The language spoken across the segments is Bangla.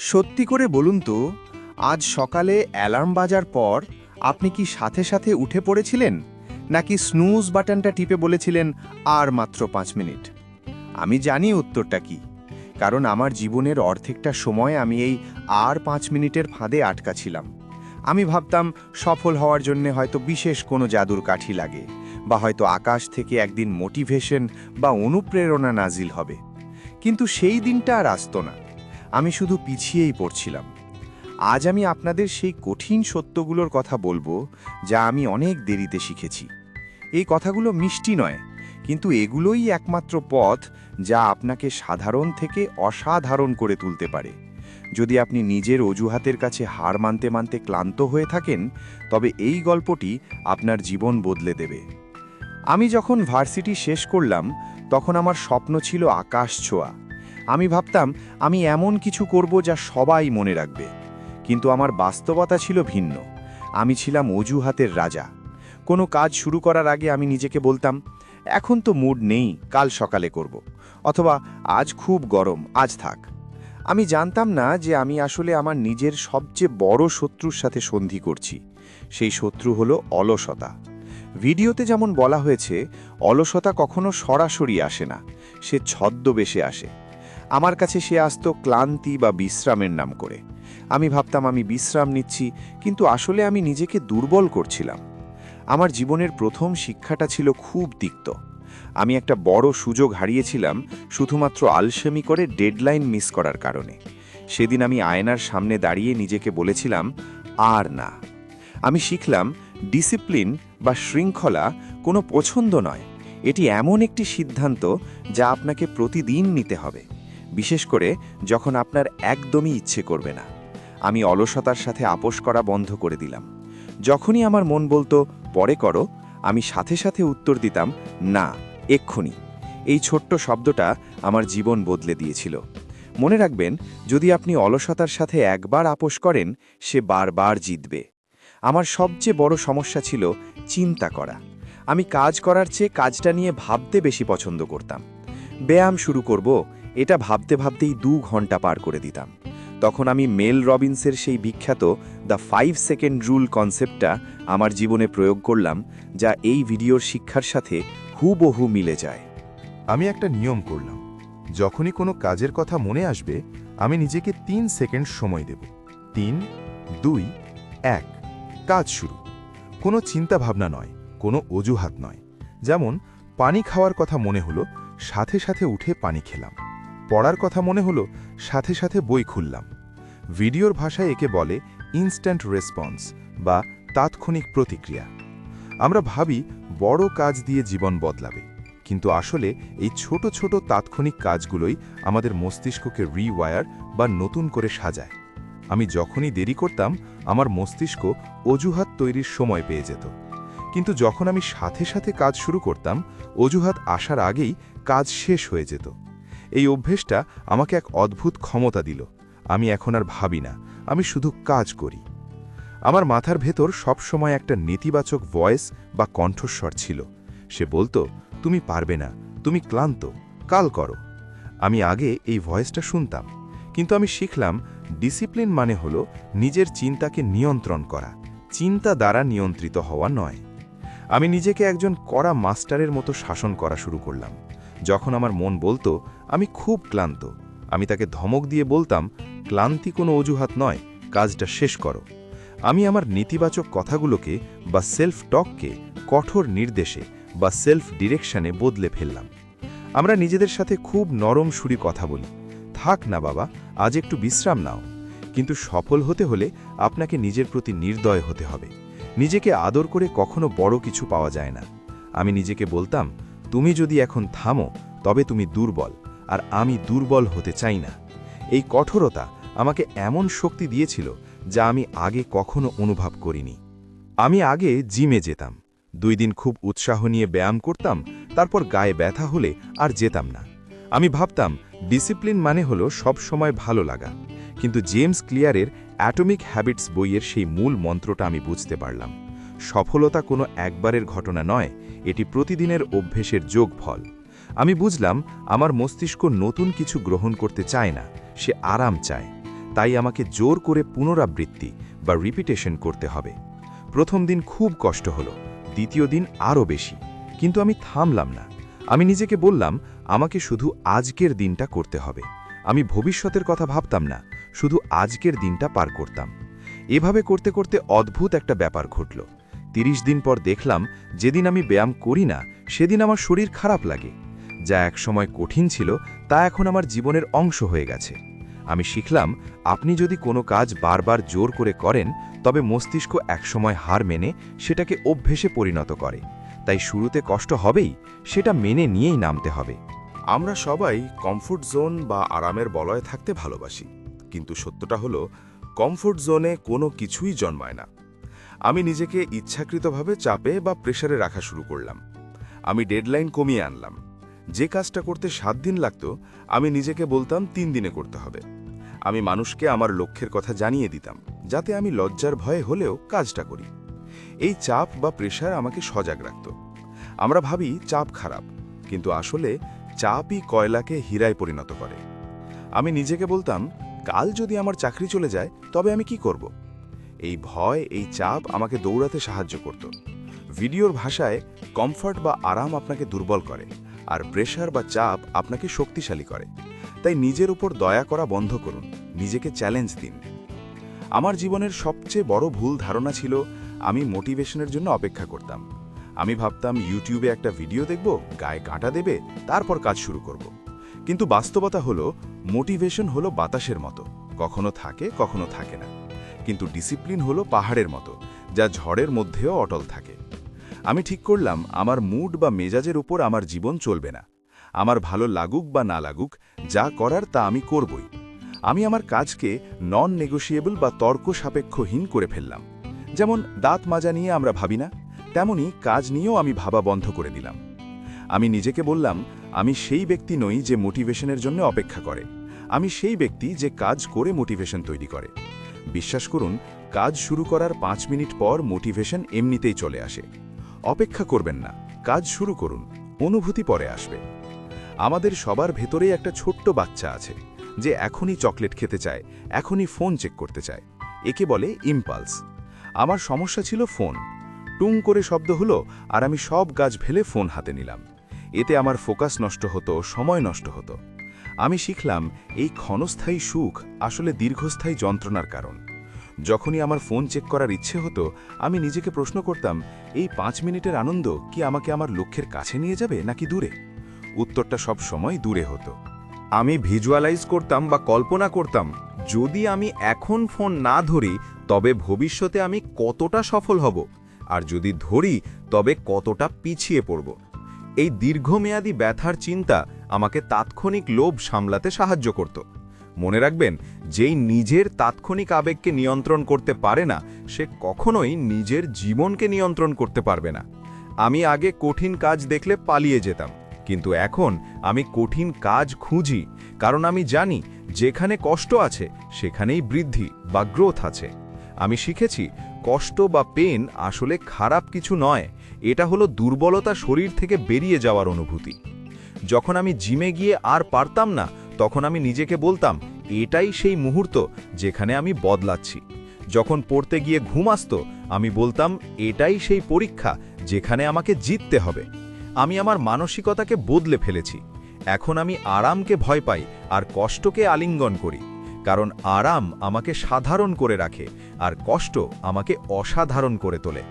সত্যি করে বলুন তো, আজ সকালে অ্যালার্ম বাজার পর আপনি কি সাথে সাথে উঠে পড়েছিলেন, নাকি স্নুজ বাটনটা টিপে বলেছিলেন আর মাত্র 5 মিনিট? আমি জানি উত্তরটা কি, কারণ আমার জীবনের অর্ধেকটা সময় আমি এই আর 5 মিনিটের ফাঁদে আটকা ছিলাম। আমি ভাবতাম সফল হওয়ার জন্য হয়তো বিশেষ কোনো জাদুর কাঠি লাগে, বা হয়তো আকাশ থেকে একদিন মোটিভেশন বা অনুপ্রেরণা নাজিল হবে। কিন্তু সেই দিনটা আর আসতো না। আমি শুধু পিছিয়েই পড়ছিলাম। আজ আমি আপনাদের সেই কঠিন সত্যগুলোর কথা বলবো, যা আমি অনেক দেরিতে শিখেছি। এই কথাগুলো মিষ্টি নয়, কিন্তু এগুলোই একমাত্র পথ যা আপনাকে সাধারণ থেকে অসাধারণ করে তুলতে পারে। যদি আপনি নিজের অজুহাতের কাছে হার মানতে মানতে ক্লান্ত হয়ে থাকেন, তবে এই গল্পটি আপনার জীবন বদলে দেবে। আমি যখন ভার্সিটি শেষ করলাম, তখন আমার স্বপ্ন ছিল আকাশ ছোঁয়া। আমি ভাবতাম আমি এমন কিছু করব যা সবাই মনে রাখবে। কিন্তু আমার বাস্তবতা ছিল ভিন্ন। আমি ছিলাম অজুহাতের রাজা। কোনো কাজ শুরু করার আগে আমি নিজেকে বলতাম, এখন তো মুড নেই, কাল সকালে করব। অথবা আজ খুব গরম, আজ থাক। আমি জানতাম না যে আমি আসলে আমার নিজের সবচেয়ে বড় শত্রুর সাথে সন্ধি করছি। সেই শত্রু হলো অলসতা। ভিডিওতে যেমন বলা হয়েছে, অলসতা কখনো সরাসরি আসে না, সে ছদ্মবেশে আসে। আমার কাছে সে আসতো ক্লান্তি বা বিশ্রামের নাম করে। আমি ভাবতাম আমি বিশ্রাম নিচ্ছি, কিন্তু আসলে আমি নিজেকে দুর্বল করছিলাম। আমার জীবনের প্রথম শিক্ষাটা ছিল খুব তিক্ত। আমি একটা বড় সুযোগ হারিয়েছিলাম শুধুমাত্র আলসেমি করে ডেডলাইন মিস করার কারণে। সেদিন আমি আয়নার সামনে দাঁড়িয়ে নিজেকে বলেছিলাম, আর না। আমি শিখলাম ডিসিপ্লিন বা শৃঙ্খলা কোনো পছন্দ নয়, এটি এমন একটি সিদ্ধান্ত যা আপনাকে প্রতিদিন নিতে হবে, বিশেষ করে যখন আপনার একদমই ইচ্ছে করবে না। আমি অলসতার সাথে আপোস করা বন্ধ করে দিলাম। যখনই আমার মন বলতো পরে করো, আমি সাথে সাথে উত্তর দিতাম, না, এক্ষুনি। এই ছোট্ট শব্দটা আমার জীবন বদলে দিয়েছিল। মনে রাখবেন, যদি আপনি অলসতার সাথে একবার আপোস করেন, সে বারবার জিতবে। আমার সবচেয়ে বড় সমস্যা ছিল চিন্তা করা। আমি কাজ করার চেয়ে কাজটা নিয়ে ভাবতে বেশি পছন্দ করতাম। ব্যায়াম শুরু করব, এটা ভাবতে ভাবতেই 2 ঘন্টা পার করে দিতাম। তখন আমি মেল রবিন্সের সেই বিখ্যাত দ্য 5 সেকেন্ড রুল কনসেপ্টটা আমার জীবনে প্রয়োগ করলাম, যা এই ভিডিওর শিক্ষার সাথে হুবহু মিলে যায়। আমি একটা নিয়ম করলাম, যখনই কোনো কাজের কথা মনে আসবে আমি নিজেকে 3 সেকেন্ড সময় দেব। 3, 2, 1, কাজ শুরু। কোনো চিন্তা ভাবনা নয়, কোনো অজুহাত নয়। যেমন পানি খাওয়ার কথা মনে হলো, সাথে সাথে উঠে পানি খেলাম। পড়ার কথা মনে হলো, সাথে সাথে বই খুললাম। ভিডিওর ভাষায় একে বলে ইনস্ট্যান্ট রেসপন্স বা তাৎক্ষণিক প্রতিক্রিয়া। আমরা ভাবি বড় কাজ দিয়ে জীবন বদলাবে, কিন্তু আসলে এই ছোট ছোট তাৎক্ষণিক কাজগুলোই আমাদের মস্তিষ্ককে রিওয়ায়ার বা নতুন করে সাজায়। আমি যখনই দেরি করতাম, আমার মস্তিষ্ক অজুহাত তৈরির সময় পেয়ে যেত। কিন্তু যখন আমি সাথে সাথে কাজ শুরু করতাম, অজুহাত আসার আগেই কাজ শেষ হয়ে যেত। এই অভ্যেসটা আমাকে এক অদ্ভুত ক্ষমতা দিল। আমি এখন আর ভাবি না, আমি শুধু কাজ করি। আমার মাথার ভেতর সবসময় একটা নেতিবাচক ভয়েস বা কণ্ঠস্বর ছিল। সে বলতো, তুমি পারবে না, তুমি ক্লান্ত, কাল করো। আমি আগে এই ভয়েসটা শুনতাম, কিন্তু আমি শিখলাম ডিসিপ্লিন মানে হলো নিজের চিন্তাকে নিয়ন্ত্রণ করা, চিন্তা দ্বারা নিয়ন্ত্রিত হওয়া নয়। আমি নিজেকে একজন কড়া মাস্টারের মতো শাসন করা শুরু করলাম। যখন আমার মন বলতো আমি খুব ক্লান্ত, আমি তাকে ধমক দিয়ে বলতাম, ক্লান্তি কোনো অজুহাত নয়, কাজটা শেষ করো। আমি আমার নেতিবাচক কথাগুলোকে বা সেলফ টককে কঠোর নির্দেশে বা সেলফ ডিরেকশনে বদলে ফেললাম। আমরা নিজেদের সাথে খুব নরম সুরে কথা বলি, থাক না বাবা, আজ একটু বিশ্রাম নাও। কিন্তু সফল হতে হলে আপনাকে নিজের প্রতি নির্দয় হতে হবে। নিজেকে আদর করে কখনো বড় কিছু পাওয়া যায় না। আমি নিজেকে বলতাম, তুমি যদি এখন থামো তবে তুমি দুর্বল, আর আমি দুর্বল হতে চাই না। এই কঠোরতা আমাকে এমন শক্তি দিয়েছিল যা আমি আগে কখনো অনুভব করিনি। আমি আগে জিমে যেতাম, 2 দিন খুব উৎসাহ নিয়ে ব্যায়াম করতাম, তারপর গায়ে ব্যথা হলে আর যেতাম না। আমি ভাবতাম ডিসিপ্লিন মানে হলো সব সময় ভালো লাগা। কিন্তু জেমস ক্লিয়ারের অ্যাটমিক হ্যাবিটস বইয়ের সেই মূল মন্ত্রটা আমি বুঝতে পারলাম। সফলতা কোনো একবারের ঘটনা নয়, এটি প্রতিদিনের অভ্যেসের যোগফল। আমি বুঝলাম আমার মস্তিষ্ক নতুন কিছু গ্রহণ করতে চায় না, সে আরাম চায়। তাই আমাকে জোর করে পুনরাবৃত্তি বা রিপিটেশন করতে হবে। প্রথম দিন খুব কষ্ট হলো, দ্বিতীয় দিন আরও বেশি, কিন্তু আমি থামলাম না। আমি নিজেকে বললাম, আমাকে শুধু আজকের দিনটা করতে হবে। আমি ভবিষ্যতের কথা ভাবতাম না, শুধু আজকের দিনটা পার করতাম। এভাবে করতে করতে অদ্ভুত একটা ব্যাপার ঘটল। 30 দিন পর দেখলাম, যেদিন আমি ব্যায়াম করি না সেদিন আমার শরীর খারাপ লাগে। যা একসময় কঠিন ছিল তা এখন আমার জীবনের অংশ হয়ে গেছে। আমি শিখলাম, আপনি যদি কোনো কাজ বারবার জোর করে করেন তবে মস্তিষ্ক একসময় হার মেনে সেটাকে অভ্যেসে পরিণত করে। তাই শুরুতে কষ্ট হবেই, সেটা মেনে নিয়েই নামতে হবে। আমরা সবাই কমফোর্ট জোন বা আরামের বলয়ে থাকতে ভালোবাসি, কিন্তু সত্যটা হলো কমফোর্ট জোনে কোনো কিছুই জন্মায় না। আমি নিজেকে ইচ্ছাকৃতভাবে চাপে বা প্রেসারে রাখা শুরু করলাম। আমি ডেডলাইন কমিয়ে আনলাম। যে কাজটা করতে 7 দিন লাগতো আমি নিজেকে বলতাম 3 দিনে করতে হবে। আমি মানুষকে আমার লক্ষ্যের কথা জানিয়ে দিতাম, যাতে আমি লজ্জার ভয়ে হলেও কাজটা করি। এই চাপ বা প্রেসার আমাকে সজাগ রাখত। আমরা ভাবি চাপ খারাপ, কিন্তু আসলে চাপই কয়লাকে হীরায় পরিণত করে। আমি নিজেকে বলতাম, কাল যদি আমার চাকরি চলে যায় তবে আমি কি করব? এই ভয়, এই চাপ আমাকে দৌড়াতে সাহায্য করত। ভিডিওর ভাষায় কমফর্ট বা আরাম আপনাকে দুর্বল করে, আর প্রেসার বা চাপ আপনাকে শক্তিশালী করে। তাই নিজের উপর দয়া করা বন্ধ করুন, নিজেকে চ্যালেঞ্জ দিন। আমার জীবনের সবচেয়ে বড় ভুল ধারণা ছিল আমি মোটিভেশনের জন্য অপেক্ষা করতাম। আমি ভাবতাম ইউটিউবে একটা ভিডিও দেখব, গায়ে কাঁটা দেবে, তারপর কাজ শুরু করব। কিন্তু বাস্তবতা হলো মোটিভেশন হলো বাতাসের মতো, কখনো থাকে কখনো থাকে না। কিন্তু ডিসিপ্লিন হলো পাহাড়ের মতো, যা ঝড়ের মধ্যেও অটল থাকে। আমি ঠিক করলাম, আমার মুড বা মেজাজের উপর আমার জীবন চলবে না। আমার ভালো লাগুক বা না লাগুক, যা করার তা আমি করবই। আমি আমার কাজকে নন নেগোশিয়েবল বা তর্ক সাপেক্ষহীন করে ফেললাম। যেমন দাঁত মাজা নিয়ে আমরা ভাবি না, তেমনি কাজ নিয়েও আমি ভাবা বন্ধ করে দিলাম। আমি নিজেকে বললাম, আমি সেই ব্যক্তি নই যে মোটিভেশনের জন্য অপেক্ষা করে। আমি সেই ব্যক্তি যে কাজ করে মোটিভেশন তৈরি করে। বিশ্বাস করুন, কাজ শুরু করার 5 মিনিট পর মোটিভেশন এমনিতেই চলে আসে। অপেক্ষা করবেন না, কাজ শুরু করুন, অনুভূতি পরে আসবে। আমাদের সবার ভেতরেই একটা ছোট্ট বাচ্চা আছে যে এখনই চকলেট খেতে চায়, এখনই ফোন চেক করতে চায়। একে বলে ইম্পালস। আমার সমস্যা ছিল ফোন। টুং করে শব্দ হলো আর আমি সব কাজ ফেলে ফোন হাতে নিলাম। এতে আমার ফোকাস নষ্ট হতো, সময় নষ্ট হতো। আমি শিখলাম, এই ক্ষণস্থায়ী সুখ আসলে দীর্ঘস্থায়ী যন্ত্রণার কারণ। যখনই আমার ফোন চেক করার ইচ্ছে হতো, আমি নিজেকে প্রশ্ন করতাম, এই 5 মিনিটের আনন্দ কি আমাকে আমার লক্ষ্যের কাছে নিয়ে যাবে নাকি দূরে? উত্তরটা সব সময় দূরে হতো। আমি ভিজুয়ালাইজ করতাম বা কল্পনা করতাম, যদি আমি এখন ফোন না ধরি তবে ভবিষ্যতে আমি কতটা সফল হব, আর যদি ধরি তবে কতটা পিছিয়ে পড়ব। এই দীর্ঘমেয়াদী ব্যথার চিন্তা আমাকে তাৎক্ষণিক লোভ সামলাতে সাহায্য করত। মনে রাখবেন, যেই নিজের তাৎক্ষণিক আবেগকে নিয়ন্ত্রণ করতে পারে না, সে কখনোই নিজের জীবনকে নিয়ন্ত্রণ করতে পারবে না। আমি আগে কঠিন কাজ দেখলে পালিয়ে যেতাম, কিন্তু এখন আমি কঠিন কাজ খুঁজি, কারণ আমি জানি যেখানে কষ্ট আছে সেখানেই বৃদ্ধি বা গ্রোথ আছে। আমি শিখেছি, কষ্ট বা পেন আসলে খারাপ কিছু নয়, এটা হলো দুর্বলতা শরীর থেকে বেরিয়ে যাওয়ার অনুভূতি। যখন আমি জিমে গিয়ে আর পারতাম না, তখন আমি নিজেকে বলতাম, এটাই সেই মুহূর্ত যেখানে আমি বদলাচ্ছি। যখন পড়তে গিয়ে ঘুম আসতো, আমি বলতাম, এটাই সেই পরীক্ষা যেখানে আমাকে জিততে হবে। আমি আমার মানসিকতাকে বদলে ফেলেছি। এখন আমি আরামকে ভয় পাই আর কষ্টকে আলিঙ্গন করি, কারণ আরাম আমাকে সাধারণ করে রাখে আর কষ্ট আমাকে অসাধারণ করে তোলে।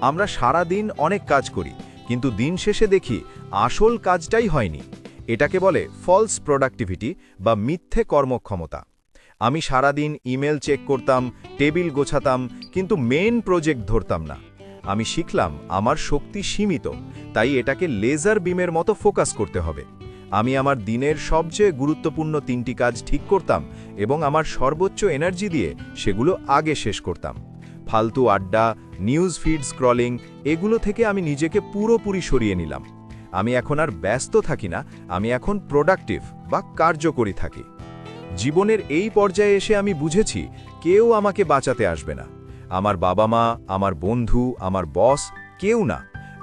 আমরা সারা দিন অনেক কাজ করি, কিন্তু দিন শেষে দেখি আসল কাজটাই হয়নি। এটাকে বলে ফলস প্রোডাক্টিভিটি বা মিথ্যে কর্মক্ষমতা। আমি সারাদিন ইমেল চেক করতাম, টেবিল গোছাতাম, কিন্তু মেইন প্রজেক্ট ধরতাম না। আমি শিখলাম, আমার শক্তি সীমিত, তাই এটাকে লেজার বিমের মতো ফোকাস করতে হবে। আমি আমার দিনের সবচেয়ে গুরুত্বপূর্ণ 3টি কাজ ঠিক করতাম এবং আমার সর্বোচ্চ এনার্জি দিয়ে সেগুলো আগে শেষ করতাম। ফালতু আড্ডা, নিউজ ফিড স্ক্রলিং, এগুলো থেকে আমি নিজেকে পুরোপুরি সরিয়ে নিলাম। আমি এখন আর ব্যস্ত থাকি না, আমি এখন প্রোডাক্টিভ বা কার্যকরী থাকি। জীবনের এই পর্যায়ে এসে আমি বুঝেছি, কেউ আমাকে বাঁচাতে আসবে না। আমার বাবা মা, আমার বন্ধু, আমার বস, কেউ না।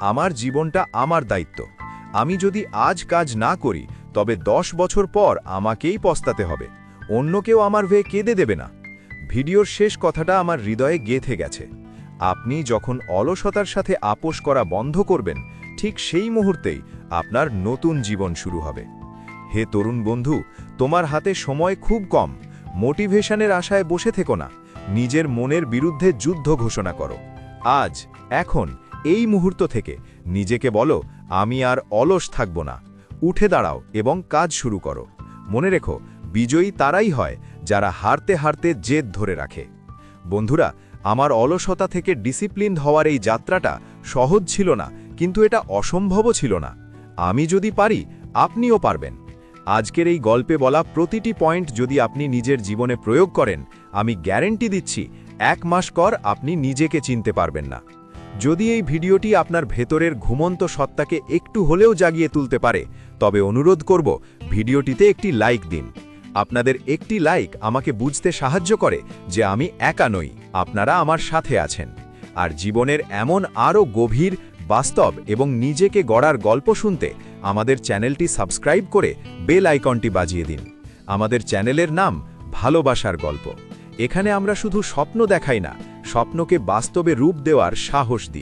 আমার জীবনটা আমার দায়িত্ব। আমি যদি আজ কাজ না করি, তবে 10 বছর পর আমাকেই পস্তাতে হবে। অন্য কেউ আমার হয়ে কেঁদে দেবে না। ভিডিওর শেষ কথাটা আমার হৃদয়ে গেঁথে গেছে। আপনি যখন অলসতার সাথে আপোষ করা বন্ধ করবেন, ঠিক সেই মুহূর্তেই আপনার নতুন জীবন শুরু হবে। হে তরুণ বন্ধু, তোমার হাতে সময় খুব কম। মোটিভেশনের আশায় বসে থেকো না, নিজের মনের বিরুদ্ধে যুদ্ধ ঘোষণা করো। আজ, এখন, এই মুহূর্ত থেকে নিজেকে বলো, আমি আর অলস থাকব না। উঠে দাঁড়াও এবং কাজ শুরু করো। মনে রেখো, বিজয়ী তারাই হয় যারা হারতে হারতে জেদ ধরে রাখে। বন্ধুরা, আমার অলসতা থেকে ডিসিপ্লিন হওয়ার এই যাত্রাটা সহজ ছিল না, কিন্তু এটা অসম্ভবও ছিল না। আমি যদি পারি, আপনিও পারবেন। আজকের এই গল্পে বলা প্রতিটি পয়েন্ট যদি আপনি নিজের জীবনে প্রয়োগ করেন, আমি গ্যারেন্টি দিচ্ছি 1 মাস পর আপনি নিজেকে চিনতে পারবেন না। যদি এই ভিডিওটি আপনার ভেতরের ঘুমন্ত সত্তাকে একটু হলেও জাগিয়ে তুলতে পারে, তবে অনুরোধ করব, ভিডিওটিতে একটি লাইক দিন। আপনাদের একটি লাইক আমাকে বুঝতে সাহায্য করে যে আমি একা নই, আপনারা আমার সাথে আছেন। আর জীবনের এমন আরও গভীর, বাস্তব এবং নিজেকে গড়ার গল্প শুনতে আমাদের চ্যানেলটি সাবস্ক্রাইব করে বেল আইকনটি বাজিয়ে দিন। আমাদের চ্যানেলের নাম ভালোবাসার গল্প। এখানে আমরা শুধু স্বপ্ন দেখাই না, স্বপ্নকে বাস্তবে রূপ দেওয়ার সাহস দিই।